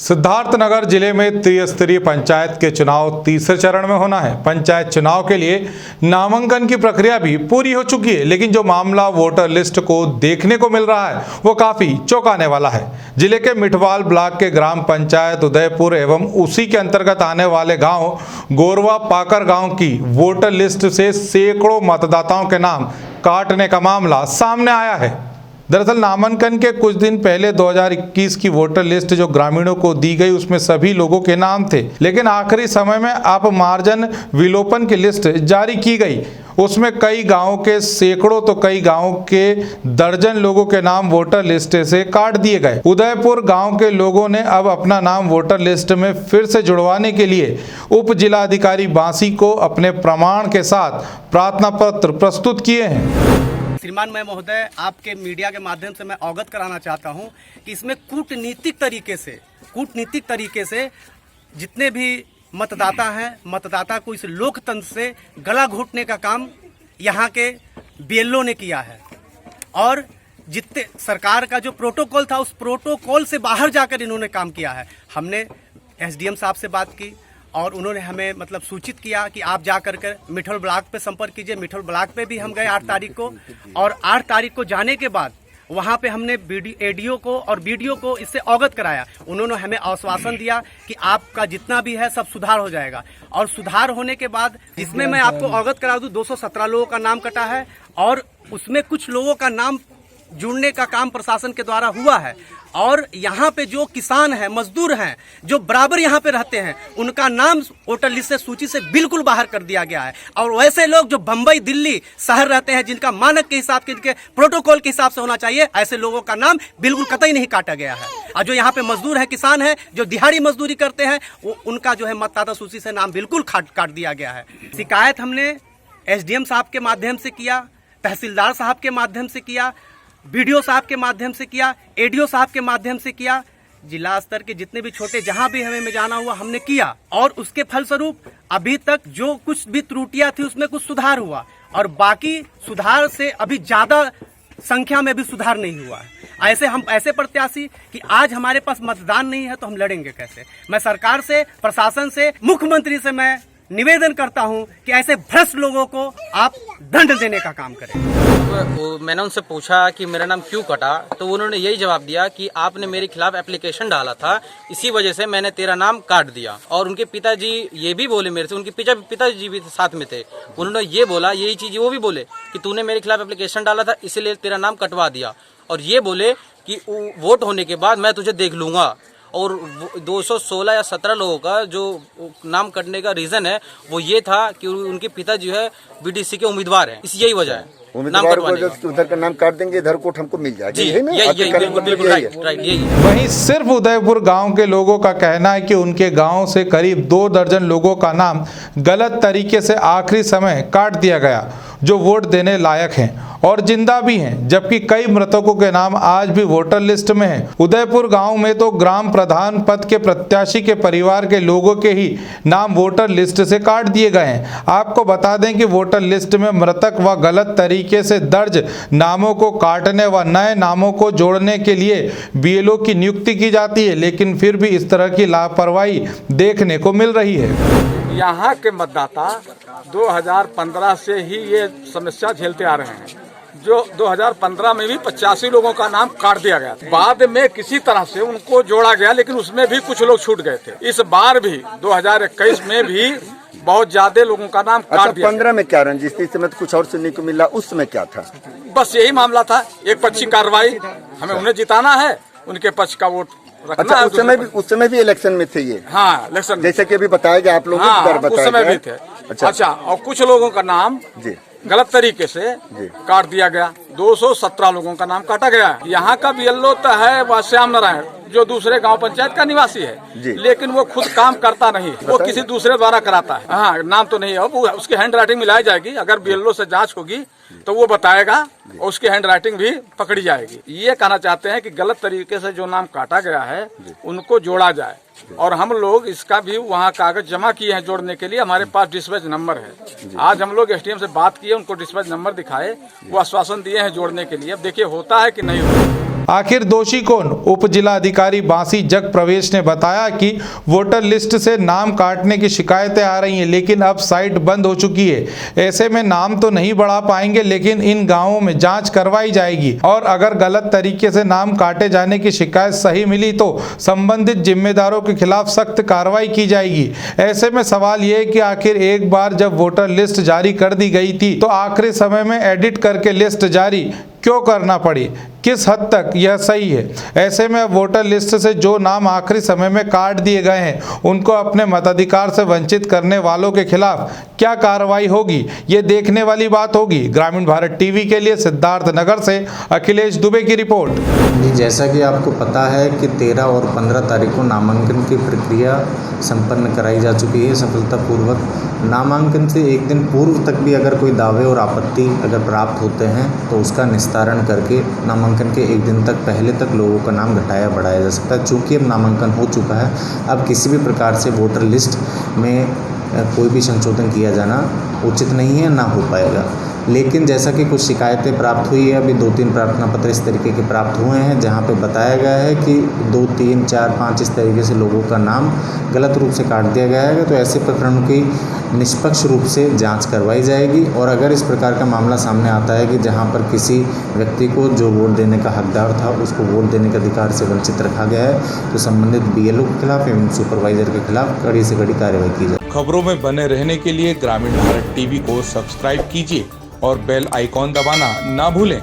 सिद्धार्थनगर जिले में त्रिस्तरीय पंचायत के चुनाव तीसरे चरण में होना है। पंचायत चुनाव के लिए नामांकन की प्रक्रिया भी पूरी हो चुकी है, लेकिन जो मामला वोटर लिस्ट को देखने को मिल रहा है वो काफी चौंकाने वाला है। जिले के मिठवाल ब्लॉक के ग्राम पंचायत उदयपुर एवं उसी के अंतर्गत आने वाले गांव गोरवा पाकर गांव की वोटर लिस्ट से सैकड़ों मतदाताओं के नाम काटने का मामला सामने आया है। दरअसल नामांकन के कुछ दिन पहले 2021 की वोटर लिस्ट जो ग्रामीणों को दी गई उसमें सभी लोगों के नाम थे, लेकिन आखिरी समय में अपमार्जन विलोपन की लिस्ट जारी की गई। उसमें कई गांवों के सैकड़ों तो कई गांवों के दर्जन लोगों के नाम वोटर लिस्ट से काट दिए गए। उदयपुर गांव के लोगों ने अब अपना नाम वोटर लिस्ट में फिर से जुड़वाने के लिए उप जिलाधिकारी बांसी को अपने प्रमाण के साथ प्रार्थना पत्र प्रस्तुत किए हैं। श्रीमान मैं महोदय आपके मीडिया के माध्यम से मैं अवगत कराना चाहता हूं कि इसमें कूटनीतिक तरीके से जितने भी मतदाता हैं, मतदाता को इस लोकतंत्र से गला घोटने का काम यहां के बीएलओ ने किया है। और जितने सरकार का जो प्रोटोकॉल था उस प्रोटोकॉल से बाहर जाकर इन्होंने काम किया है। हमने एसडीएम साहब से बात की और उन्होंने हमें सूचित किया कि आप जा कर मिठल ब्लॉक पे संपर्क कीजिए। मिठल ब्लॉक पे भी हम गए 8 तारीख को, और 8 तारीख को जाने के बाद वहां पे हमने एडीओ को और बीडीओ को इससे अवगत कराया। उन्होंने हमें आश्वासन दिया कि आपका जितना भी है सब सुधार हो जाएगा। और सुधार होने के बाद जिसमें मैं आपको अवगत करा दूं 217 लोगों का नाम कटा है, और उसमें कुछ लोगों का नाम जुड़ने का काम प्रशासन के द्वारा हुआ है। और यहाँ पे जो किसान हैं, मजदूर हैं, जो बराबर यहाँ पे रहते हैं, उनका नाम वोटर लिस्ट से सूची से बिल्कुल बाहर कर दिया गया है। और वैसे लोग जो बंबई दिल्ली शहर रहते हैं, जिनका मानक के हिसाब के, जिनके प्रोटोकॉल के हिसाब से होना चाहिए, ऐसे लोगों का नाम बिल्कुल कतई नहीं काटा गया है। और जो यहाँ पे मजदूर है, किसान है, जो दिहाड़ी मजदूरी करते हैं, वो उनका जो है मतदाता सूची से नाम बिल्कुल काट दिया गया है। शिकायत हमने एसडीएम साहब के माध्यम से किया, तहसीलदार साहब के माध्यम से किया, बीडीओ साहब के माध्यम से किया, एडीओ साहब के माध्यम से किया, जिला स्तर के जितने भी छोटे जहां भी हमें जाना हुआ हमने किया। और उसके फलस्वरूप अभी तक जो कुछ भी त्रुटियां थी उसमें कुछ सुधार हुआ, और बाकी सुधार से अभी ज्यादा संख्या में भी सुधार नहीं हुआ है। हम ऐसे प्रत्याशी कि आज हमारे पास मतदान नहीं है तो हम लड़ेंगे कैसे। मैं सरकार से, प्रशासन से, मुख्यमंत्री से मैं निवेदन करता हूं कि ऐसे भ्रष्ट लोगों को आप दंड देने का काम करें। मैंने उनसे पूछा कि मेरा नाम क्यों कटा, तो उन्होंने यही जवाब दिया कि आपने मेरे खिलाफ एप्लीकेशन डाला था, इसी वजह से मैंने तेरा नाम काट दिया। और उनके पिताजी ये भी बोले मेरे से, उनके पिताजी भी साथ में थे, उन्होंने ये बोला, यही चीज वो भी बोले कि तूने मेरे खिलाफ एप्लीकेशन डाला था इसलिए तेरा नाम कटवा दिया। और ये बोले कि वोट होने के बाद मैं तुझे देख लूंगा। और 216 या 17 लोगों का जो नाम कटने का रीजन है वो ये था कि उनके पिता जो है बीडीसी के उम्मीदवार हैं, इस यही वजह है। उम्मीदवार को उधर का नाम काट देंगे, इधर कोट हमको मिल जाएगा। वहीं सिर्फ उदयपुर गांव के लोगों का कहना है कि उनके गांव से करीब 2 दर्जन लोगों का नाम गलत तरीके से आखिरी समय काट दिया गया, जो वोट देने लायक हैं और जिंदा भी हैं, जबकि कई मृतकों के नाम आज भी वोटर लिस्ट में हैं। उदयपुर गांव में तो ग्राम प्रधान पद के प्रत्याशी के परिवार के लोगों के ही नाम वोटर लिस्ट से काट दिए गए हैं। आपको बता दें कि वोटर लिस्ट में मृतक व गलत तरीके से दर्ज नामों को काटने व नए नामों को जोड़ने के लिए बीएलओ की नियुक्ति की जाती है, लेकिन फिर भी इस तरह की लापरवाही देखने को मिल रही है। यहाँ के मतदाता 2015 से ही ये समस्या झेलते आ रहे हैं। जो 2015 में भी 85 लोगों का नाम काट दिया गया था, बाद में किसी तरह से उनको जोड़ा गया, लेकिन उसमें भी कुछ लोग छूट गए थे। इस बार भी 2021 में भी बहुत ज्यादा लोगों का नाम काट दिया। 15 में क्या रंजिश समय तो कुछ और सुनने को मिला, उस समय क्या था? बस यही मामला था, एक पक्षी कार्रवाई, हमें उन्हें जिताना है, उनके पक्ष का वोट रखना है। उस समय भी इलेक्शन में थे ये? हाँ, इलेक्शन जैसे कि अभी बताया गया आप लोगों को, उस समय भी थे। अच्छा, और कुछ लोगों का नाम जी गलत तरीके से काट दिया गया। 217 लोगों का नाम काटा गया। यहाँ का बीएलओ तो है श्याम नारायण, जो दूसरे गांव पंचायत का निवासी है, लेकिन वो खुद काम करता नहीं, वो किसी दूसरे द्वारा कराता है। हाँ, नाम तो नहीं है, उसकी हैंड राइटिंग मिलाई जाएगी। अगर बीएलओ से जांच होगी तो वो बताएगा और उसकी हैंड राइटिंग भी पकड़ी जाएगी। ये कहना चाहते हैं कि गलत तरीके से जो नाम काटा गया है उनको जोड़ा जाए। और हम लोग इसका भी वहाँ कागज जमा किए हैं जोड़ने के लिए, हमारे पास डिस्पैच नंबर है। आज हम लोग एसडीएम से बात किए, उनको डिस्पैच नंबर दिखाए, वो आश्वासन दिए हैं जोड़ने के लिए। अब देखिए होता है कि नहीं होता। आखिर दोषी कौन? उप जिला अधिकारी बांसी जग प्रवेश ने बताया कि वोटर लिस्ट से नाम काटने की शिकायतें आ रही हैं, लेकिन अब साइट बंद हो चुकी है। ऐसे में नाम तो नहीं बढ़ा पाएंगे, लेकिन इन गांवों में जांच करवाई जाएगी और अगर गलत तरीके से नाम काटे जाने की शिकायत सही मिली तो संबंधित जिम्मेदारों के खिलाफ सख्त कार्रवाई की जाएगी। ऐसे में सवाल ये है कि आखिर एक बार जब वोटर लिस्ट जारी कर दी गई थी तो आखिरी समय में एडिट करके लिस्ट जारी क्यों करना पड़ी? किस हद तक यह सही है? ऐसे में वोटर लिस्ट से जो नाम आखिरी समय में काट दिए गए हैं उनको अपने मताधिकार से वंचित करने वालों के खिलाफ क्या कार्रवाई होगी, ये देखने वाली बात होगी। ग्रामीण भारत टीवी के लिए सिद्धार्थ नगर से अखिलेश दुबे की रिपोर्ट। जी, जैसा कि आपको पता है कि 13 और 15 तारीख को नामांकन की प्रक्रिया संपन्न कराई जा चुकी है सफलतापूर्वक। नामांकन से एक दिन पूर्व तक भी अगर कोई दावे और आपत्ति अगर प्राप्त होते हैं तो उसका निस्तारण करके नामांकन के एक दिन तक पहले तक लोगों का नाम घटाया बढ़ाया जा सकता है। चूँकि अब नामांकन हो चुका है, अब किसी भी प्रकार से वोटर लिस्ट में कोई भी संशोधन किया जाना उचित नहीं है, ना हो पाएगा। लेकिन जैसा कि कुछ शिकायतें प्राप्त हुई है, अभी 2-3 प्रार्थना पत्र इस तरीके के प्राप्त हुए हैं जहां पे बताया गया है कि 2, 3, 4, 5 इस तरीके से लोगों का नाम गलत रूप से काट दिया गया है। तो ऐसे प्रकरणों की निष्पक्ष रूप से जांच करवाई जाएगी और अगर इस प्रकार का मामला सामने आता है कि जहां पर किसी व्यक्ति को जो वोट देने का हकदार था उसको वोट देने के अधिकार से वंचित रखा गया है तो संबंधित BLO के खिलाफ एवं सुपरवाइजर के खिलाफ कड़ी से कड़ी कार्रवाई की जाए। खबरों में बने रहने के लिए ग्रामीण भारत टीवी को सब्सक्राइब कीजिए और बेल आइकॉन दबाना ना भूलें।